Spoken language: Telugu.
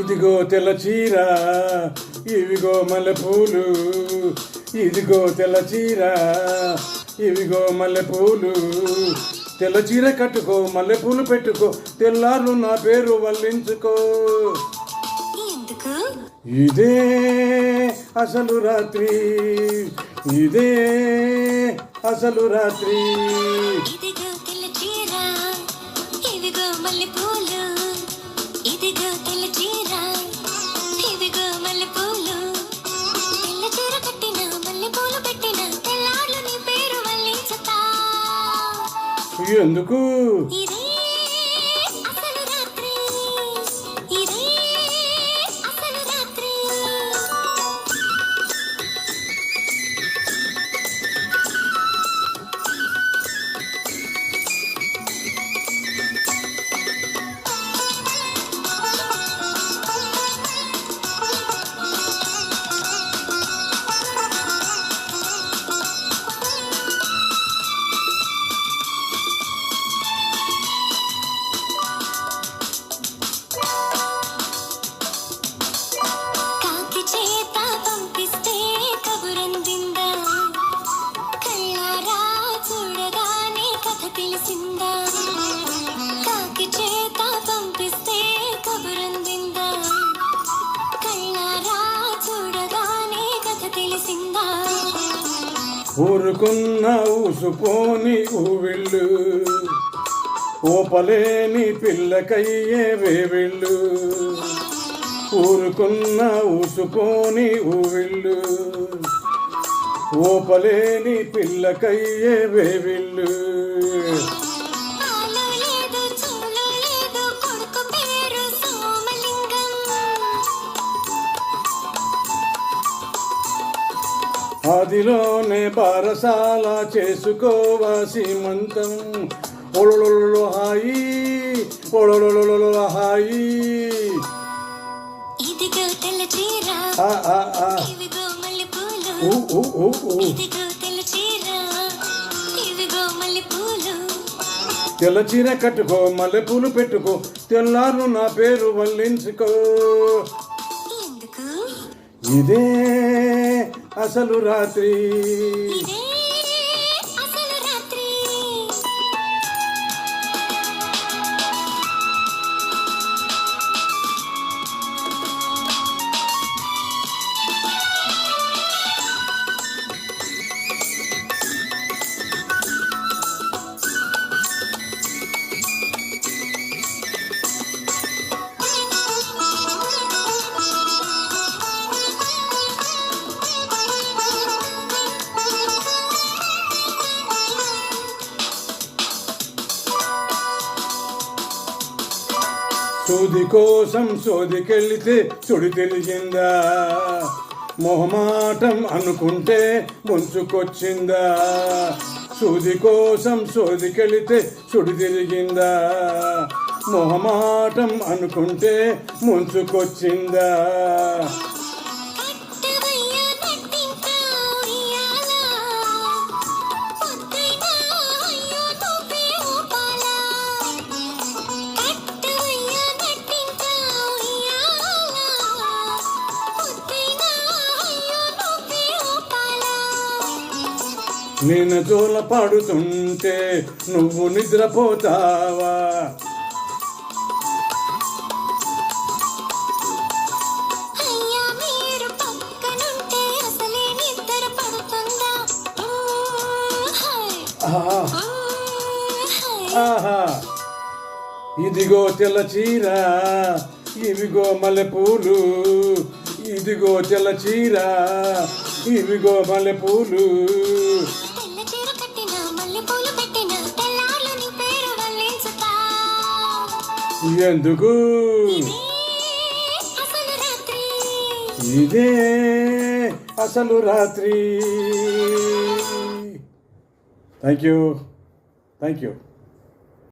ఇదిగో తెల్ల చీర, ఇవిగో మల్లెపూలు. ఇదిగో తెల్ల చీర, ఇవిగో మల్లెపూలు. తెల్ల చీర కట్టుకో, మల్లెపూలు పెట్టుకో, తెల్లార్లు నా పేరు వల్లించుకో. ఇదే అసలు రాత్రి, ఇదే అసలు రాత్రి. ఇదిగో తెల్ల చీర, ఇదిగో మల్లెపూలు. ఇదిగో తెల్ల చీర, ఇదిగో మల్లెపూలు. తెల్ల చీర కట్టిన, మల్లెపూలు పెట్టిన, తెల్లార్లు నీ పేరు వల్లించుతా. ఎందుకు? ఇదే అసలు రాత్రి, ఇదే అసలు రాత్రి. కాకి చేత పంపిస్తే కబురందిందా, కళ్ళారా చూడగానే కథ తెలిసిందా. కాకి చేత పంపిస్తే కబురందిందా, కళ్ళారా చూడగానే కథ తెలిసిందా. ఊరుకున్న ఊసుపోని ఊవిళ్ళు, ఓపలేని పిల్లకయ్యే వేవిళ్ళు. ఊరుకున్న ఊసుపోని ఊవిళ్ళు, ఓపలేని పిల్లకయ్యే వేవిళ్ళు. ఆలో లేదు చూలో లేదు, కొడుకు పేరు సోమలింగం. ఆదిలోనే బారసాల చేసుకోవా సీమంతం. ఒళొళొళొ హాయి, ఒళొళొళొ హాయి. ఇదిగో తెల్ల చీర, ఆ ఆ ఆ ఇదిగో మల్లెపూలు. ఊ ఊ ఊ ఊ. ఇదిగో తెల్ల చీర, ఇదిగో మల్లెపూలు. తెల్ల చీర కట్టుకో, మల్లెపూలు పెట్టుకో, తెల్లారు నా పేరు వల్లించుకో. ఎందుకు? ఇదే అసలు రాత్రి. ఇదే అసలు రాత్రి. సూది కోసం సోదికెళ్తే సుడి తెలిసిందా, మొహమాటం అనుకుంటే ముంచుకొచ్చిందా. సూది కోసం సోదికెళ్తే సుడి తిరిగిందా, మొహమాటం అనుకుంటే ముంచుకొచ్చిందా. కట్టవయ్య నట్టింకా ఉయ్యాల, పొద్దైనా అయ్యో తోపే ఊపాల. కట్టవయ్య నట్టింకా ఉయ్యాల, పొద్దైనా అయ్యో తోపే ఊపాల. నేను జోల పాడుతుంటే నువ్వు నిద్రపోతావా. అయ్యా మీరు పక్కనుంటే అసలే నిద్ర పడుతుందా. హాయ్ ఆహా హాయ్. ఆహా. ఇదిగో తెల్ల చీర, ఇవిగో మల్లెపూలు. ఇదిగో తెల్ల చీర, ఇవిగో మల్లెపూలు. తెల్ల చీర కట్టిన, మల్లెపూలు పెట్టిన, తెల్లార్లు నీ పేరు వల్లించుతా. ఎందుకు? ఇదే అసలు రాత్రి, ఇదే అసలు రాత్రి. Thank you.